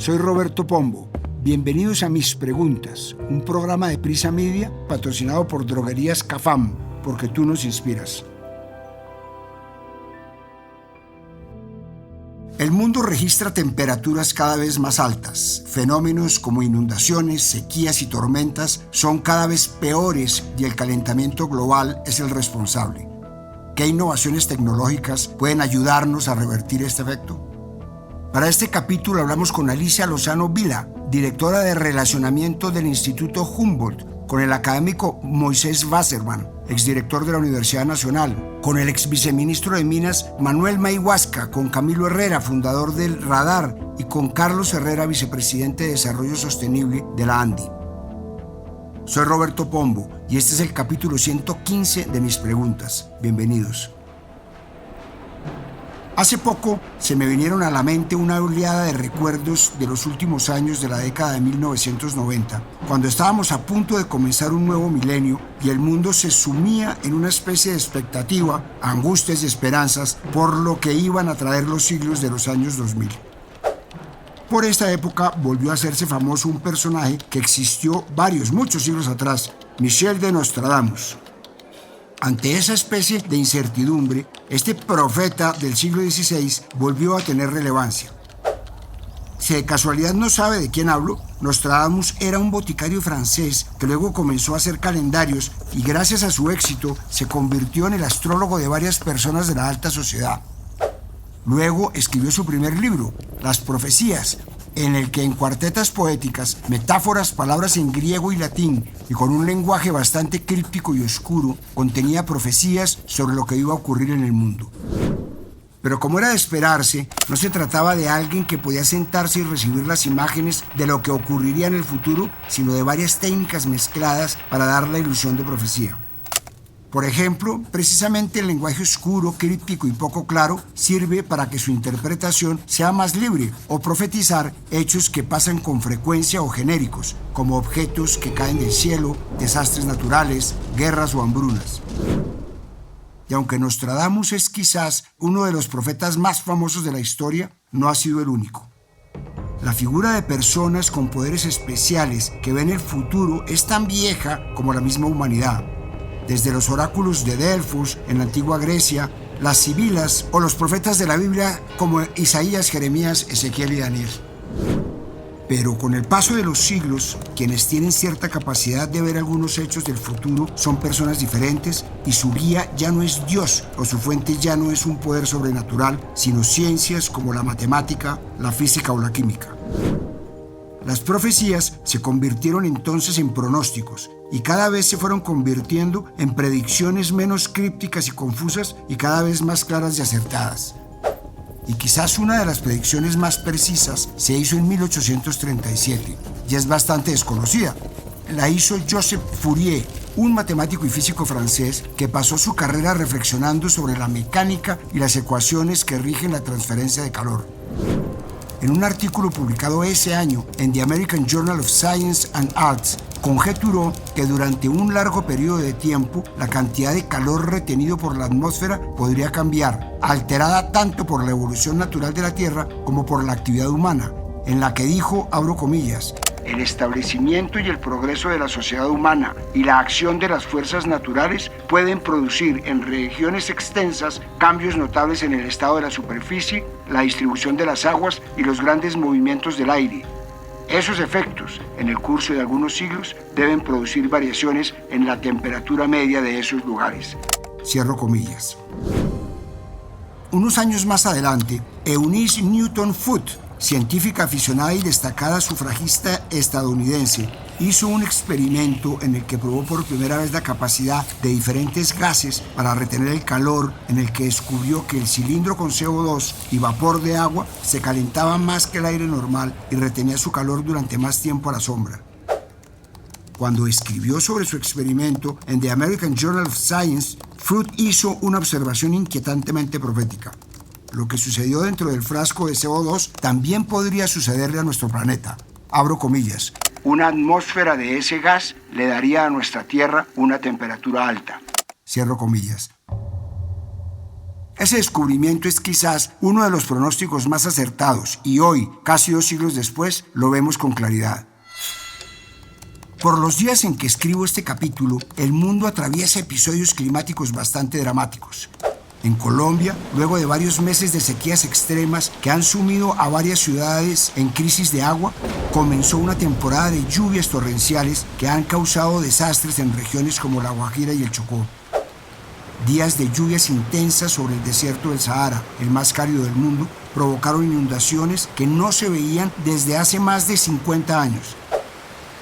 Soy Roberto Pombo. Bienvenidos a Mis Preguntas, un programa de Prisa Media patrocinado por Droguerías Cafam, porque tú nos inspiras. El mundo registra temperaturas cada vez más altas. Fenómenos como inundaciones, sequías y tormentas son cada vez peores y el calentamiento global es el responsable. ¿Qué innovaciones tecnológicas pueden ayudarnos a revertir este efecto? Para este capítulo hablamos con Alicia Lozano Vila, directora de Relacionamiento del Instituto Humboldt, con el académico Moisés Wasserman, exdirector de la Universidad Nacional, con el exviceministro de Minas Manuel Mayhuasca, con Camilo Herrera, fundador del Radar, y con Carlos Herrera, vicepresidente de Desarrollo Sostenible de la ANDI. Soy Roberto Pombo y este es el capítulo 115 de Mis Preguntas. Bienvenidos. Hace poco se me vinieron a la mente una oleada de recuerdos de los últimos años de la década de 1990, cuando estábamos a punto de comenzar un nuevo milenio y el mundo se sumía en una especie de expectativa, angustias y esperanzas por lo que iban a traer los siglos de los años 2000. Por esta época volvió a hacerse famoso un personaje que existió muchos siglos atrás, Michel de Nostradamus. Ante esa especie de incertidumbre, este profeta del siglo XVI volvió a tener relevancia. Si de casualidad no sabe de quién hablo, Nostradamus era un boticario francés que luego comenzó a hacer calendarios y gracias a su éxito se convirtió en el astrólogo de varias personas de la alta sociedad. Luego escribió su primer libro, Las Profecías, en el que en cuartetas poéticas, metáforas, palabras en griego y latín y con un lenguaje bastante críptico y oscuro, contenía profecías sobre lo que iba a ocurrir en el mundo. Pero como era de esperarse, no se trataba de alguien que podía sentarse y recibir las imágenes de lo que ocurriría en el futuro, sino de varias técnicas mezcladas para dar la ilusión de profecía. Por ejemplo, precisamente el lenguaje oscuro, críptico y poco claro sirve para que su interpretación sea más libre o profetizar hechos que pasan con frecuencia o genéricos, como objetos que caen del cielo, desastres naturales, guerras o hambrunas. Y aunque Nostradamus es quizás uno de los profetas más famosos de la historia, no ha sido el único. La figura de personas con poderes especiales que ven el futuro es tan vieja como la misma humanidad. Desde los oráculos de Delfos en la antigua Grecia, las sibilas o los profetas de la Biblia como Isaías, Jeremías, Ezequiel y Daniel. Pero con el paso de los siglos, quienes tienen cierta capacidad de ver algunos hechos del futuro son personas diferentes y su guía ya no es Dios o su fuente ya no es un poder sobrenatural, sino ciencias como la matemática, la física o la química. Las profecías se convirtieron entonces en pronósticos y cada vez se fueron convirtiendo en predicciones menos crípticas y confusas y cada vez más claras y acertadas. Y quizás una de las predicciones más precisas se hizo en 1837 y es bastante desconocida. La hizo Joseph Fourier, un matemático y físico francés que pasó su carrera reflexionando sobre la mecánica y las ecuaciones que rigen la transferencia de calor. En un artículo publicado ese año en The American Journal of Science and Arts, conjeturó que durante un largo periodo de tiempo la cantidad de calor retenido por la atmósfera podría cambiar, alterada tanto por la evolución natural de la Tierra como por la actividad humana, en la que dijo, abro comillas, el establecimiento y el progreso de la sociedad humana y la acción de las fuerzas naturales pueden producir en regiones extensas cambios notables en el estado de la superficie, la distribución de las aguas y los grandes movimientos del aire. Esos efectos, en el curso de algunos siglos, deben producir variaciones en la temperatura media de esos lugares. Cierro comillas. Unos años más adelante, Eunice Newton Foote, científica aficionada y destacada sufragista estadounidense, hizo un experimento en el que probó por primera vez la capacidad de diferentes gases para retener el calor, en el que descubrió que el cilindro con CO2 y vapor de agua se calentaba más que el aire normal y retenía su calor durante más tiempo a la sombra. Cuando escribió sobre su experimento en The American Journal of Science, Foote hizo una observación inquietantemente profética. Lo que sucedió dentro del frasco de CO2 también podría sucederle a nuestro planeta. Abro comillas. Una atmósfera de ese gas le daría a nuestra Tierra una temperatura alta. Cierro comillas. Ese descubrimiento es quizás uno de los pronósticos más acertados y hoy, casi 2 siglos después, lo vemos con claridad. Por los días en que escribo este capítulo, el mundo atraviesa episodios climáticos bastante dramáticos. En Colombia, luego de varios meses de sequías extremas que han sumido a varias ciudades en crisis de agua, comenzó una temporada de lluvias torrenciales que han causado desastres en regiones como La Guajira y el Chocó. Días de lluvias intensas sobre el desierto del Sahara, el más cálido del mundo, provocaron inundaciones que no se veían desde hace más de 50 años.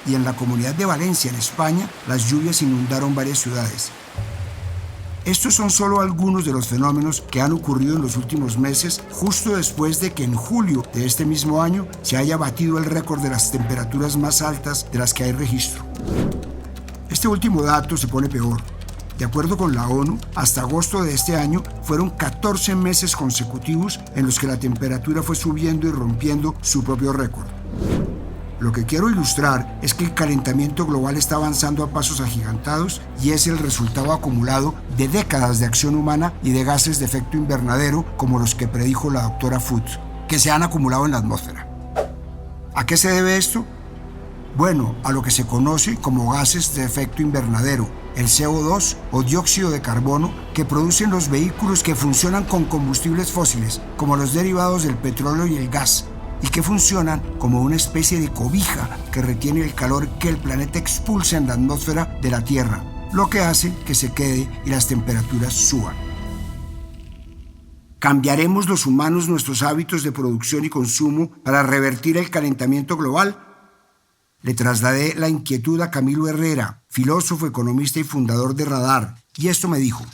Y en la Comunidad de Valencia, en España, las lluvias inundaron varias ciudades. Estos son solo algunos de los fenómenos que han ocurrido en los últimos meses, justo después de que en julio de este mismo año se haya batido el récord de las temperaturas más altas de las que hay registro. Este último dato se pone peor. De acuerdo con la ONU, hasta agosto de este año fueron 14 meses consecutivos en los que la temperatura fue subiendo y rompiendo su propio récord. Lo que quiero ilustrar es que el calentamiento global está avanzando a pasos agigantados y es el resultado acumulado de décadas de acción humana y de gases de efecto invernadero como los que predijo la doctora Foote, que se han acumulado en la atmósfera. ¿A qué se debe esto? Bueno, a lo que se conoce como gases de efecto invernadero, el CO2 o dióxido de carbono que producen los vehículos que funcionan con combustibles fósiles, como los derivados del petróleo y el gas, y que funcionan como una especie de cobija que retiene el calor que el planeta expulsa en la atmósfera de la Tierra, lo que hace que se quede y las temperaturas suban. ¿Cambiaremos los humanos nuestros hábitos de producción y consumo para revertir el calentamiento global? Le trasladé la inquietud a Camilo Herrera, filósofo, economista y fundador de Radar, y esto me dijo.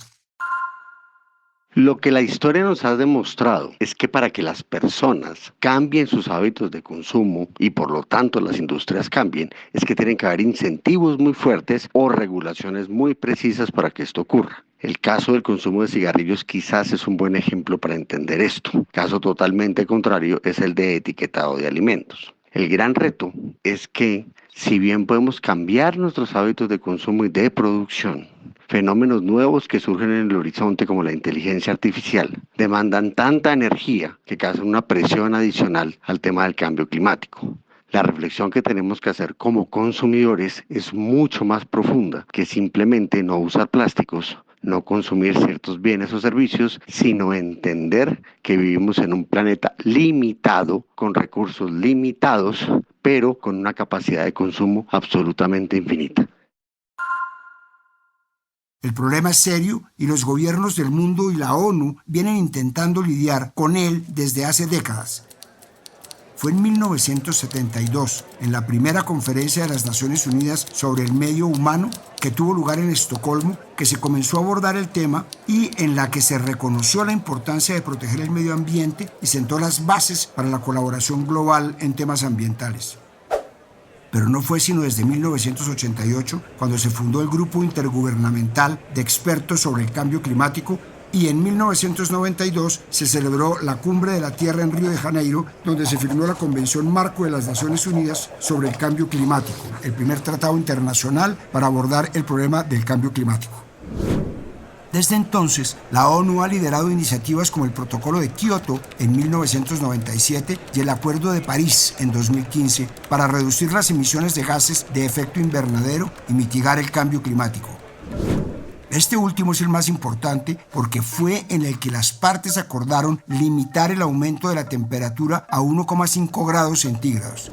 Lo que la historia nos ha demostrado es que para que las personas cambien sus hábitos de consumo y por lo tanto las industrias cambien, es que tienen que haber incentivos muy fuertes o regulaciones muy precisas para que esto ocurra. El caso del consumo de cigarrillos quizás es un buen ejemplo para entender esto. Caso totalmente contrario es el de etiquetado de alimentos. El gran reto es que, si bien podemos cambiar nuestros hábitos de consumo y de producción, fenómenos nuevos que surgen en el horizonte como la inteligencia artificial demandan tanta energía que causan una presión adicional al tema del cambio climático. La reflexión que tenemos que hacer como consumidores es mucho más profunda que simplemente no usar plásticos, no consumir ciertos bienes o servicios, sino entender que vivimos en un planeta limitado, con recursos limitados, pero con una capacidad de consumo absolutamente infinita. El problema es serio y los gobiernos del mundo y la ONU vienen intentando lidiar con él desde hace décadas. Fue en 1972, en la primera conferencia de las Naciones Unidas sobre el medio humano, que tuvo lugar en Estocolmo, que se comenzó a abordar el tema y en la que se reconoció la importancia de proteger el medio ambiente y sentó las bases para la colaboración global en temas ambientales. Pero no fue sino desde 1988 cuando se fundó el Grupo Intergubernamental de Expertos sobre el Cambio Climático y en 1992 se celebró la Cumbre de la Tierra en Río de Janeiro, donde se firmó la Convención Marco de las Naciones Unidas sobre el Cambio Climático, el primer tratado internacional para abordar el problema del cambio climático. Desde entonces, la ONU ha liderado iniciativas como el Protocolo de Kioto en 1997 y el Acuerdo de París en 2015 para reducir las emisiones de gases de efecto invernadero y mitigar el cambio climático. Este último es el más importante porque fue en el que las partes acordaron limitar el aumento de la temperatura a 1,5 grados centígrados.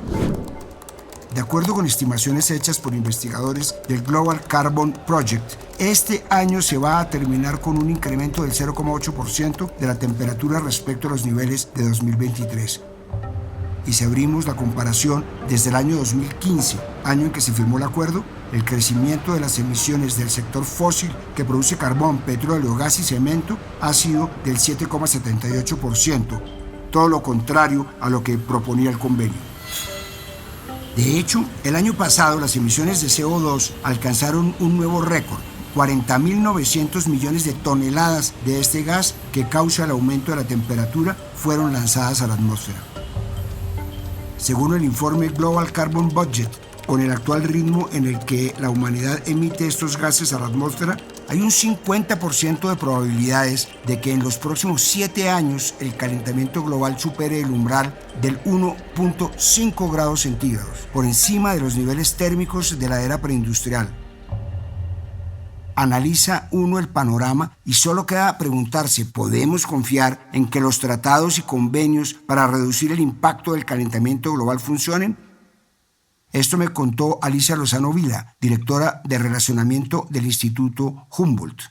De acuerdo con estimaciones hechas por investigadores del Global Carbon Project, este año se va a terminar con un incremento del 0,8% de la temperatura respecto a los niveles de 2023. Y si abrimos la comparación desde el año 2015, año en que se firmó el acuerdo, el crecimiento de las emisiones del sector fósil que produce carbón, petróleo, gas y cemento ha sido del 7,78%, todo lo contrario a lo que proponía el convenio. De hecho, el año pasado las emisiones de CO2 alcanzaron un nuevo récord, 40.900 millones de toneladas de este gas que causa el aumento de la temperatura fueron lanzadas a la atmósfera. Según el informe Global Carbon Budget, con el actual ritmo en el que la humanidad emite estos gases a la atmósfera, Hay un 50% de probabilidades de que en los próximos 7 años el calentamiento global supere el umbral del 1.5 grados centígrados, por encima de los niveles térmicos de la era preindustrial. Analiza uno el panorama y solo queda preguntarse, ¿podemos confiar en que los tratados y convenios para reducir el impacto del calentamiento global funcionen? Esto me contó Alicia Lozano Vila, directora de Relacionamiento del Instituto Humboldt.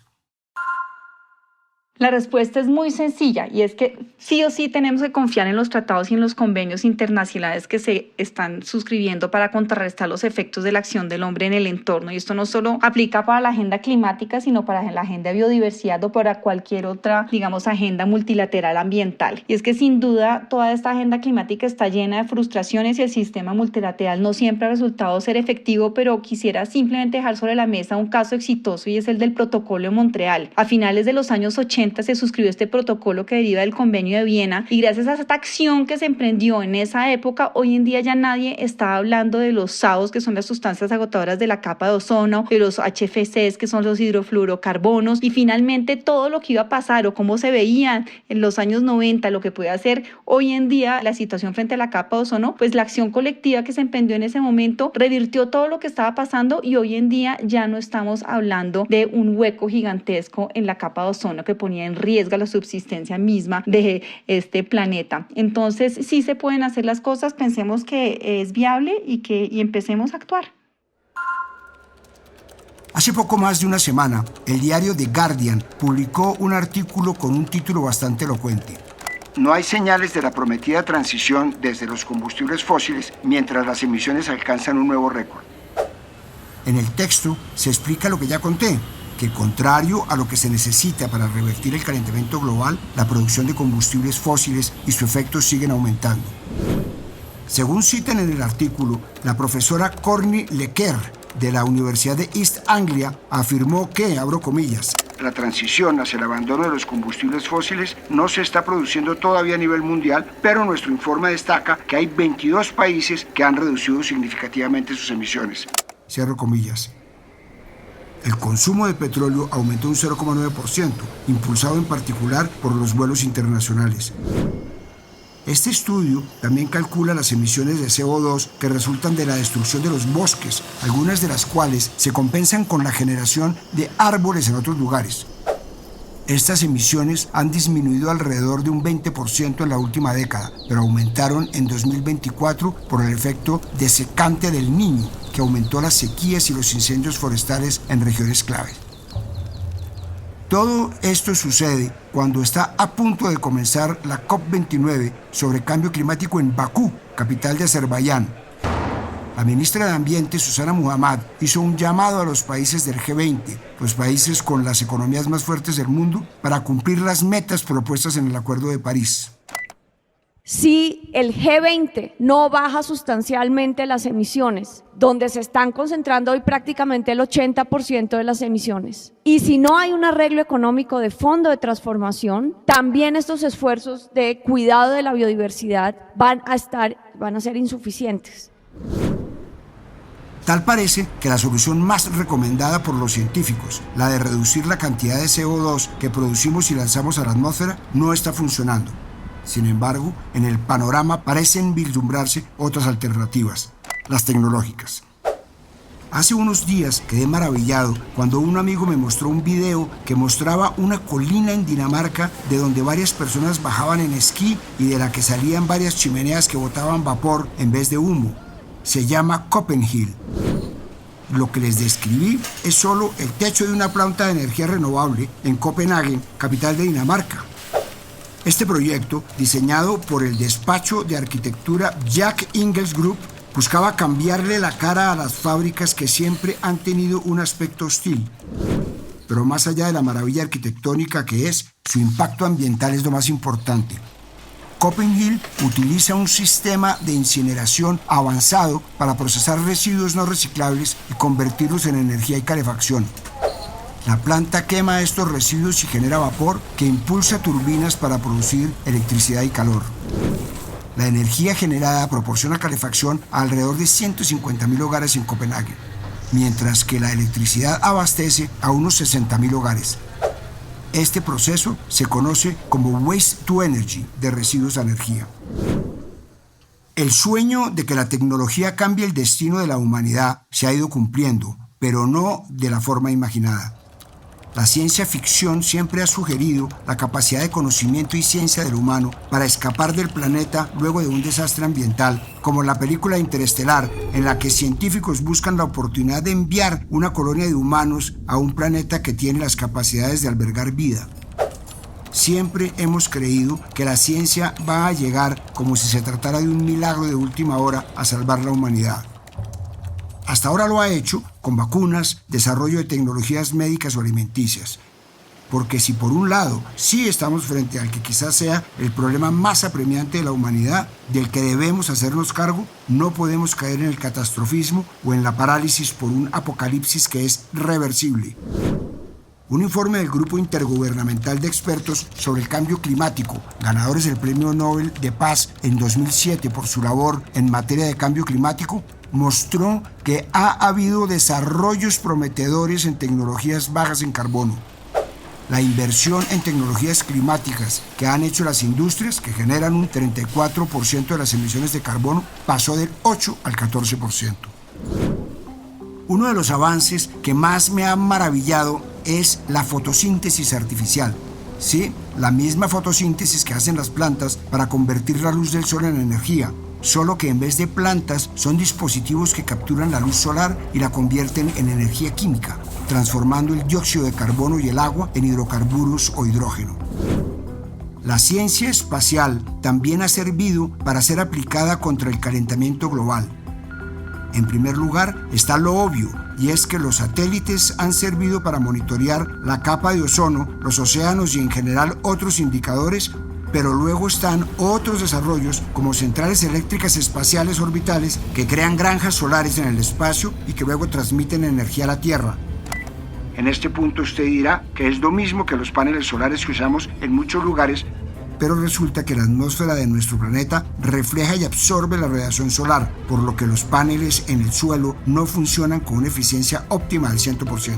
La respuesta es muy sencilla y es que sí o sí tenemos que confiar en los tratados y en los convenios internacionales que se están suscribiendo para contrarrestar los efectos de la acción del hombre en el entorno. Y esto no solo aplica para la agenda climática, sino para la agenda de biodiversidad o para cualquier otra, agenda multilateral ambiental. Y es que sin duda toda esta agenda climática está llena de frustraciones y el sistema multilateral no siempre ha resultado ser efectivo, pero quisiera simplemente dejar sobre la mesa un caso exitoso y es el del Protocolo de Montreal. A finales de los años 80 se suscribió este protocolo que deriva del Convenio de Viena y gracias a esta acción que se emprendió en esa época, hoy en día ya nadie está hablando de los SAOs, que son las sustancias agotadoras de la capa de ozono, de los HFCs, que son los hidrofluorocarbonos, y finalmente todo lo que iba a pasar o cómo se veía en los años 90, lo que puede hacer hoy en día la situación frente a la capa de ozono, pues la acción colectiva que se emprendió en ese momento revirtió todo lo que estaba pasando y hoy en día ya no estamos hablando de un hueco gigantesco en la capa de ozono que ponía en riesgo la subsistencia misma de este planeta. Entonces, sí se pueden hacer las cosas, pensemos que es viable y empecemos a actuar. Hace poco más de una semana, el diario The Guardian publicó un artículo con un título bastante elocuente. No hay señales de la prometida transición desde los combustibles fósiles mientras las emisiones alcanzan un nuevo récord. En el texto se explica lo que ya conté, que contrario a lo que se necesita para revertir el calentamiento global, la producción de combustibles fósiles y sus efectos siguen aumentando. Según citan en el artículo, la profesora Courtney Lequer de la Universidad de East Anglia afirmó que, abro comillas, la transición hacia el abandono de los combustibles fósiles no se está produciendo todavía a nivel mundial, pero nuestro informe destaca que hay 22 países que han reducido significativamente sus emisiones. Cierro comillas. El consumo de petróleo aumentó un 0,9%, impulsado en particular por los vuelos internacionales. Este estudio también calcula las emisiones de CO2 que resultan de la destrucción de los bosques, algunas de las cuales se compensan con la generación de árboles en otros lugares. Estas emisiones han disminuido alrededor de un 20% en la última década, pero aumentaron en 2024 por el efecto desecante del Niño, que aumentó las sequías y los incendios forestales en regiones clave. Todo esto sucede cuando está a punto de comenzar la COP29 sobre cambio climático en Bakú, capital de Azerbaiyán. La ministra de Ambiente, Susana Muhammad, hizo un llamado a los países del G20, los países con las economías más fuertes del mundo, para cumplir las metas propuestas en el Acuerdo de París. Si el G20 no baja sustancialmente las emisiones, donde se están concentrando hoy prácticamente el 80% de las emisiones, y si no hay un arreglo económico de fondo de transformación, también estos esfuerzos de cuidado de la biodiversidad van a ser insuficientes. Tal parece que la solución más recomendada por los científicos, la de reducir la cantidad de CO2 que producimos y lanzamos a la atmósfera, no está funcionando. Sin embargo, en el panorama parecen vislumbrarse otras alternativas, las tecnológicas. Hace unos días quedé maravillado cuando un amigo me mostró un video que mostraba una colina en Dinamarca de donde varias personas bajaban en esquí y de la que salían varias chimeneas que botaban vapor en vez de humo. Se llama Copenhill. Lo que les describí es solo el techo de una planta de energía renovable en Copenhague, capital de Dinamarca. Este proyecto, diseñado por el despacho de arquitectura Jack Ingels Group, buscaba cambiarle la cara a las fábricas que siempre han tenido un aspecto hostil. Pero más allá de la maravilla arquitectónica que es, su impacto ambiental es lo más importante. Copenhill utiliza un sistema de incineración avanzado para procesar residuos no reciclables y convertirlos en energía y calefacción. La planta quema estos residuos y genera vapor que impulsa turbinas para producir electricidad y calor. La energía generada proporciona calefacción a alrededor de 150.000 hogares en Copenhague. mientras que la electricidad abastece a unos 60.000 hogares. Este proceso se conoce como Waste to Energy, de residuos a energía. El sueño de que la tecnología cambie el destino de la humanidad se ha ido cumpliendo, pero no de la forma imaginada. La ciencia ficción siempre ha sugerido la capacidad de conocimiento y ciencia del humano para escapar del planeta luego de un desastre ambiental, como la película Interestelar, en la que científicos buscan la oportunidad de enviar una colonia de humanos a un planeta que tiene las capacidades de albergar vida. Siempre hemos creído que la ciencia va a llegar como si se tratara de un milagro de última hora a salvar la humanidad. Hasta ahora lo ha hecho con vacunas, desarrollo de tecnologías médicas o alimenticias. Porque si por un lado sí estamos frente al que quizás sea el problema más apremiante de la humanidad, del que debemos hacernos cargo, no podemos caer en el catastrofismo o en la parálisis por un apocalipsis que es reversible. Un informe del Grupo Intergubernamental de Expertos sobre el Cambio Climático, ganadores del Premio Nobel de Paz en 2007 por su labor en materia de cambio climático, mostró que ha habido desarrollos prometedores en tecnologías bajas en carbono. La inversión en tecnologías climáticas que han hecho las industrias, que generan un 34% de las emisiones de carbono, pasó del 8 al 14%. Uno de los avances que más me ha maravillado es la fotosíntesis artificial. Sí, la misma fotosíntesis que hacen las plantas para convertir la luz del sol en energía, solo que en vez de plantas son dispositivos que capturan la luz solar y la convierten en energía química, transformando el dióxido de carbono y el agua en hidrocarburos o hidrógeno. La ciencia espacial también ha servido para ser aplicada contra el calentamiento global. En primer lugar está lo obvio, y es que los satélites han servido para monitorear la capa de ozono, los océanos y en general otros indicadores, pero luego están otros desarrollos como centrales eléctricas espaciales orbitales que crean granjas solares en el espacio y que luego transmiten energía a la Tierra. En este punto usted dirá que es lo mismo que los paneles solares que usamos en muchos lugares, pero resulta que la atmósfera de nuestro planeta refleja y absorbe la radiación solar, por lo que los paneles en el suelo no funcionan con una eficiencia óptima del 100%.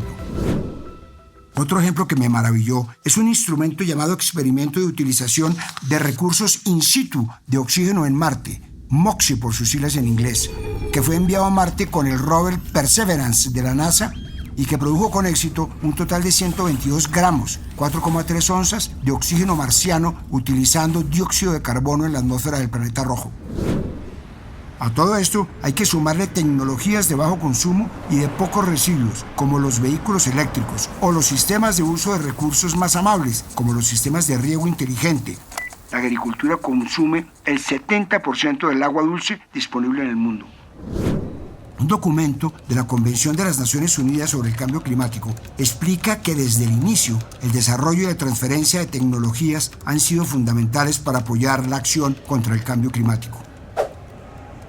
Otro ejemplo que me maravilló es un instrumento llamado Experimento de Utilización de Recursos In Situ de Oxígeno en Marte, MOXIE por sus siglas en inglés, que fue enviado a Marte con el rover Perseverance de la NASA y que produjo con éxito un total de 122 gramos, 4,3 onzas de oxígeno marciano utilizando dióxido de carbono en la atmósfera del planeta rojo. A todo esto hay que sumarle tecnologías de bajo consumo y de pocos residuos, como los vehículos eléctricos o los sistemas de uso de recursos más amables, como los sistemas de riego inteligente. La agricultura consume el 70% del agua dulce disponible en el mundo. Un documento de la Convención de las Naciones Unidas sobre el Cambio Climático explica que desde el inicio el desarrollo y la transferencia de tecnologías han sido fundamentales para apoyar la acción contra el cambio climático.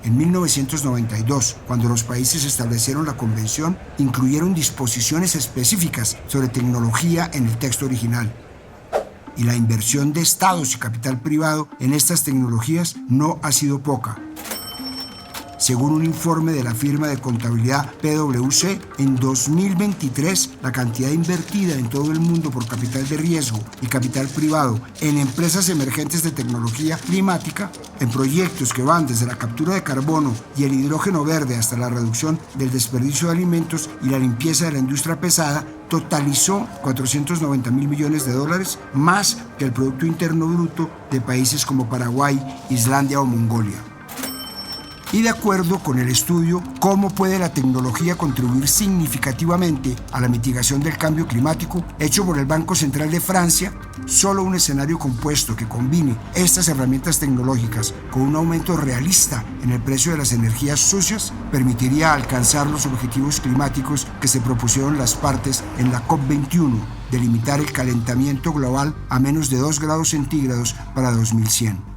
En 1992, cuando los países establecieron la convención, incluyeron disposiciones específicas sobre tecnología en el texto original. Y la inversión de estados y capital privado en estas tecnologías no ha sido poca. Según un informe de la firma de contabilidad PwC, en 2023 la cantidad invertida en todo el mundo por capital de riesgo y capital privado en empresas emergentes de tecnología climática, en proyectos que van desde la captura de carbono y el hidrógeno verde hasta la reducción del desperdicio de alimentos y la limpieza de la industria pesada, totalizó $490.000 millones, más que el Producto Interno Bruto de países como Paraguay, Islandia o Mongolia. Y de acuerdo con el estudio ¿Cómo puede la tecnología contribuir significativamente a la mitigación del cambio climático?, hecho por el Banco Central de Francia, solo un escenario compuesto que combine estas herramientas tecnológicas con un aumento realista en el precio de las energías sucias permitiría alcanzar los objetivos climáticos que se propusieron las partes en la COP21 de limitar el calentamiento global a menos de 2 grados centígrados para 2100.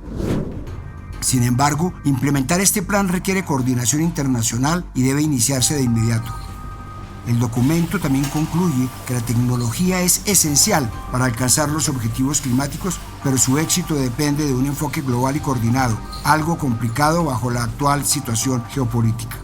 Sin embargo, implementar este plan requiere coordinación internacional y debe iniciarse de inmediato. El documento también concluye que la tecnología es esencial para alcanzar los objetivos climáticos, pero su éxito depende de un enfoque global y coordinado, algo complicado bajo la actual situación geopolítica.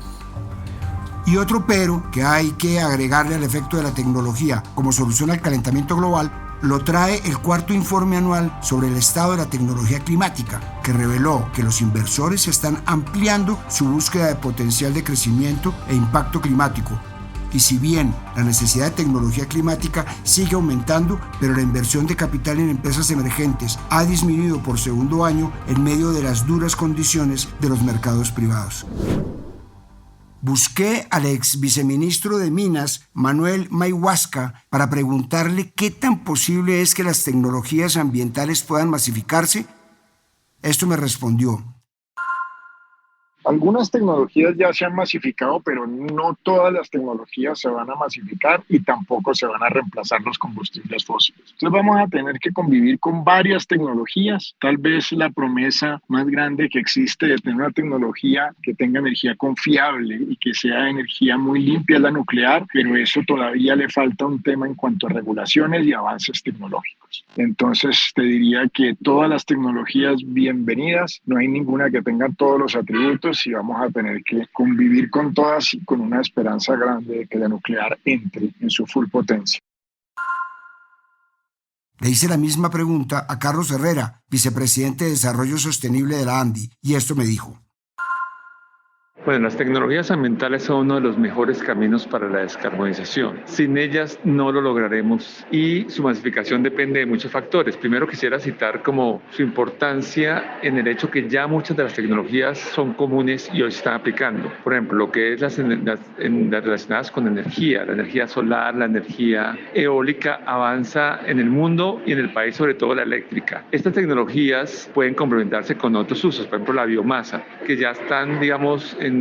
Y otro pero que hay que agregarle al efecto de la tecnología como solución al calentamiento global lo trae el cuarto informe anual sobre el estado de la tecnología climática, que reveló que los inversores están ampliando su búsqueda de potencial de crecimiento e impacto climático. Y si bien la necesidad de tecnología climática sigue aumentando, pero la inversión de capital en empresas emergentes ha disminuido por segundo año en medio de las duras condiciones de los mercados privados. Busqué al ex viceministro de Minas, Manuel Mayhuasca, para preguntarle qué tan posible es que las tecnologías ambientales puedan masificarse. Esto me respondió. Algunas tecnologías ya se han masificado, pero no todas las tecnologías se van a masificar y tampoco se van a reemplazar los combustibles fósiles. Entonces vamos a tener que convivir con varias tecnologías. Tal vez la promesa más grande que existe de tener una tecnología que tenga energía confiable y que sea energía muy limpia es la nuclear, pero eso todavía le falta un tema en cuanto a regulaciones y avances tecnológicos. Entonces te diría que todas las tecnologías bienvenidas, no hay ninguna que tenga todos los atributos y vamos a tener que convivir con todas y con una esperanza grande de que la nuclear entre en su full potencia. Le hice la misma pregunta a Carlos Herrera, vicepresidente de Desarrollo Sostenible de la ANDI, y esto me dijo. Bueno, las tecnologías ambientales son uno de los mejores caminos para la descarbonización. Sin ellas no lo lograremos y su masificación depende de muchos factores. Primero quisiera citar como su importancia en el hecho que ya muchas de las tecnologías son comunes y hoy se están aplicando. Por ejemplo, lo que es las relacionadas con energía, la energía solar, la energía eólica avanza en el mundo y en el país, sobre todo la eléctrica. Estas tecnologías pueden complementarse con otros usos, por ejemplo la biomasa, que ya están, digamos, en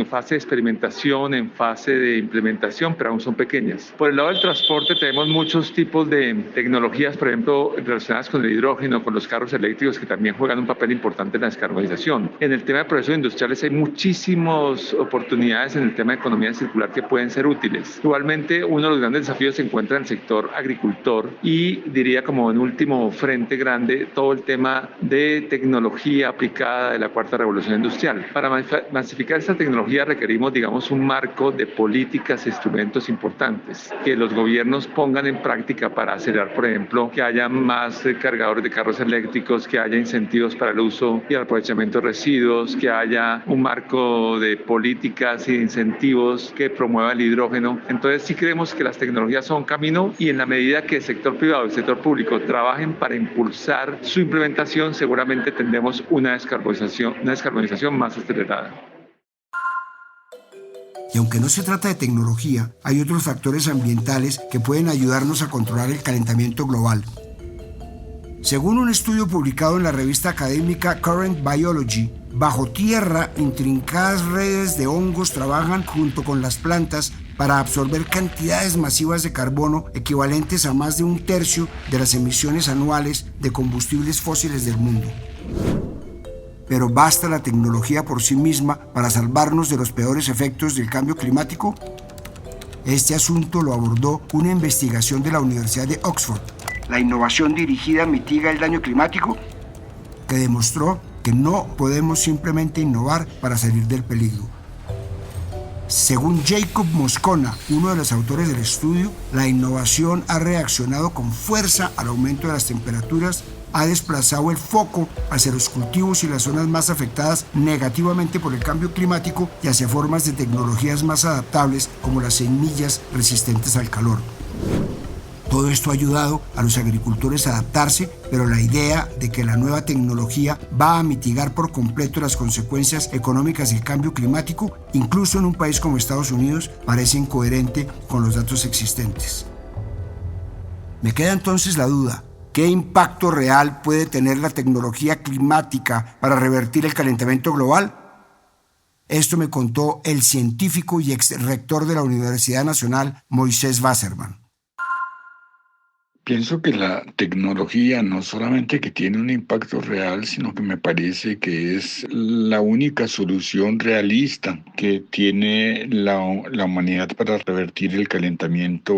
fase de experimentación, en fase de implementación, pero aún son pequeñas. Por el lado del transporte tenemos muchos tipos de tecnologías, por ejemplo, relacionadas con el hidrógeno, con los carros eléctricos, que también juegan un papel importante en la descarbonización. En el tema de procesos industriales hay muchísimas oportunidades en el tema de economía circular que pueden ser útiles. Igualmente, uno de los grandes desafíos se encuentra en el sector agricultor y diría como en último frente grande todo el tema de tecnología aplicada de la cuarta revolución industrial. Para masificar esta tecnología requerimos, digamos, un marco de políticas e instrumentos importantes que los gobiernos pongan en práctica para acelerar, por ejemplo, que haya más cargadores de carros eléctricos, que haya incentivos para el uso y el aprovechamiento de residuos, que haya un marco de políticas y de incentivos que promueva el hidrógeno. Entonces sí creemos que las tecnologías son camino y en la medida que el sector privado y el sector público trabajen para impulsar su implementación, seguramente tendremos una descarbonización más acelerada. Y aunque no se trata de tecnología, hay otros factores ambientales que pueden ayudarnos a controlar el calentamiento global. Según un estudio publicado en la revista académica Current Biology, bajo tierra, intrincadas redes de hongos trabajan junto con las plantas para absorber cantidades masivas de carbono equivalentes a más de 1/3 de las emisiones anuales de combustibles fósiles del mundo. ¿Pero basta la tecnología por sí misma para salvarnos de los peores efectos del cambio climático? Este asunto lo abordó una investigación de la Universidad de Oxford. ¿La innovación dirigida mitiga el daño climático? Que demostró que no podemos simplemente innovar para salir del peligro. Según Jacob Moscona, uno de los autores del estudio, la innovación ha reaccionado con fuerza al aumento de las temperaturas, ha desplazado el foco hacia los cultivos y las zonas más afectadas negativamente por el cambio climático y hacia formas de tecnologías más adaptables como las semillas resistentes al calor. Todo esto ha ayudado a los agricultores a adaptarse, pero la idea de que la nueva tecnología va a mitigar por completo las consecuencias económicas del cambio climático, incluso en un país como Estados Unidos, parece incoherente con los datos existentes. Me queda entonces la duda: ¿qué impacto real puede tener la tecnología climática para revertir el calentamiento global? Esto me contó el científico y ex rector de la Universidad Nacional, Moisés Wasserman. Pienso que la tecnología no solamente que tiene un impacto real, sino que me parece que es la única solución realista que tiene la humanidad para revertir el calentamiento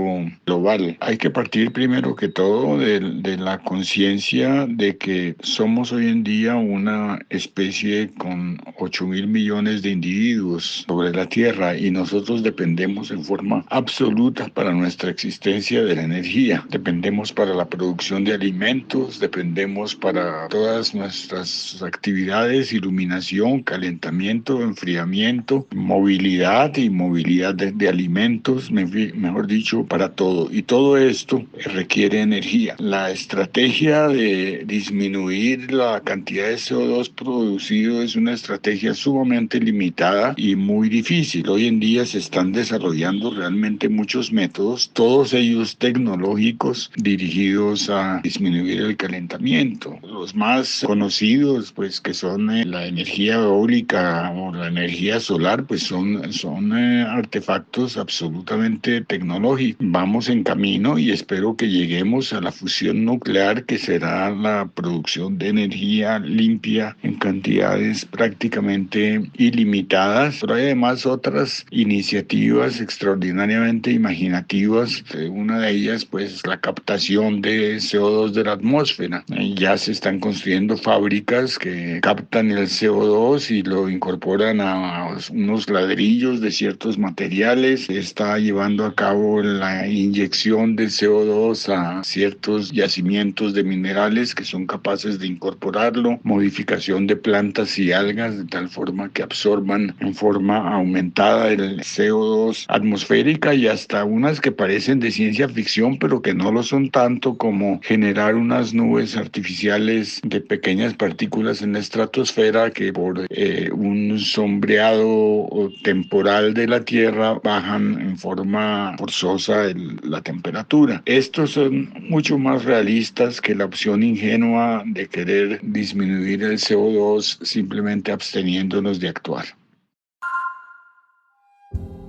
global. Hay que partir primero que todo de la conciencia de que somos hoy en día una especie con 8.000 millones de individuos sobre la Tierra y nosotros dependemos en forma absoluta para nuestra existencia de la energía. Dependemos para la producción de alimentos, dependemos para todas nuestras actividades, iluminación, calentamiento, enfriamiento, movilidad y movilidad de alimentos, mejor dicho, para todo. Y todo esto requiere energía. La estrategia de disminuir la cantidad de CO2 producido es una estrategia sumamente limitada y muy difícil. Hoy en día se están desarrollando realmente muchos métodos, todos ellos tecnológicos, dirigidos a disminuir el calentamiento. Los más conocidos, pues, que son la energía eólica o la energía solar, pues son artefactos absolutamente tecnológicos. Vamos en camino y espero que lleguemos a la fusión nuclear, que será la producción de energía limpia en cantidades prácticamente ilimitadas. Pero hay además otras iniciativas extraordinariamente imaginativas. Una de ellas, pues, la captación de CO2 de la atmósfera. Ya se están construyendo fábricas que captan el CO2 y lo incorporan a unos ladrillos de ciertos materiales. Se está llevando a cabo la inyección de CO2 a ciertos yacimientos de minerales que son capaces de incorporarlo, modificación de plantas y algas de tal forma que absorban en forma aumentada el CO2 atmosférica, y hasta unas que parecen de ciencia ficción pero que no lo son tanto, como generar unas nubes artificiales de pequeñas partículas en la estratosfera que por un sombreado temporal de la Tierra bajan en forma forzosa la temperatura. Estos son mucho más realistas que la opción ingenua de querer disminuir el CO2 simplemente absteniéndonos de actuar.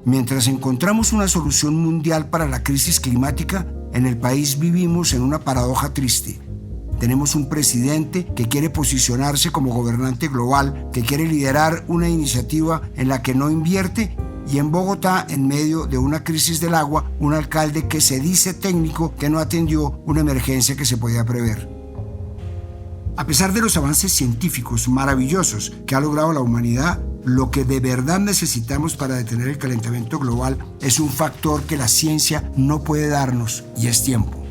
Mientras encontramos una solución mundial para la crisis climática, en el país vivimos en una paradoja triste. Tenemos un presidente que quiere posicionarse como gobernante global, que quiere liderar una iniciativa en la que no invierte, y en Bogotá, en medio de una crisis del agua, un alcalde que se dice técnico que no atendió una emergencia que se podía prever. A pesar de los avances científicos maravillosos que ha logrado la humanidad, lo que de verdad necesitamos para detener el calentamiento global es un factor que la ciencia no puede darnos, y es tiempo.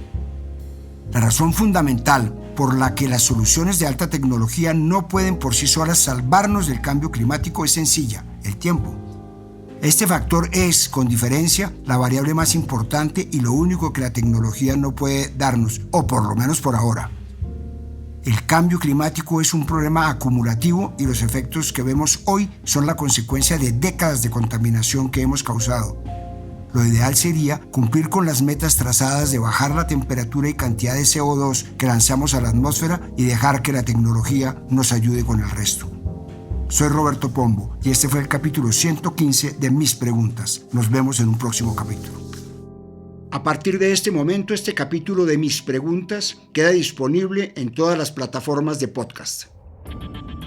La razón fundamental por la que las soluciones de alta tecnología no pueden por sí solas salvarnos del cambio climático es sencilla: el tiempo. Este factor es, con diferencia, la variable más importante y lo único que la tecnología no puede darnos, o por lo menos por ahora. El cambio climático es un problema acumulativo y los efectos que vemos hoy son la consecuencia de décadas de contaminación que hemos causado. Lo ideal sería cumplir con las metas trazadas de bajar la temperatura y cantidad de CO2 que lanzamos a la atmósfera y dejar que la tecnología nos ayude con el resto. Soy Roberto Pombo y este fue el capítulo 115 de Mis Preguntas. Nos vemos en un próximo capítulo. A partir de este momento, este capítulo de Mis Preguntas queda disponible en todas las plataformas de podcast.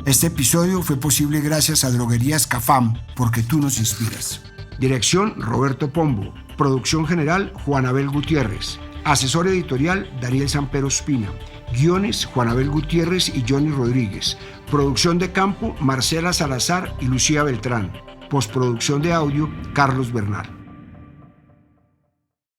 Este episodio fue posible gracias a Droguerías Cafam, porque tú nos inspiras. Dirección: Roberto Pombo. Producción general: Juan Abel Gutiérrez. Asesor editorial: Dariel Sampero Espina. Guiones: Juan Abel Gutiérrez y Johnny Rodríguez. Producción de campo: Marcela Salazar y Lucía Beltrán. Postproducción de audio: Carlos Bernal.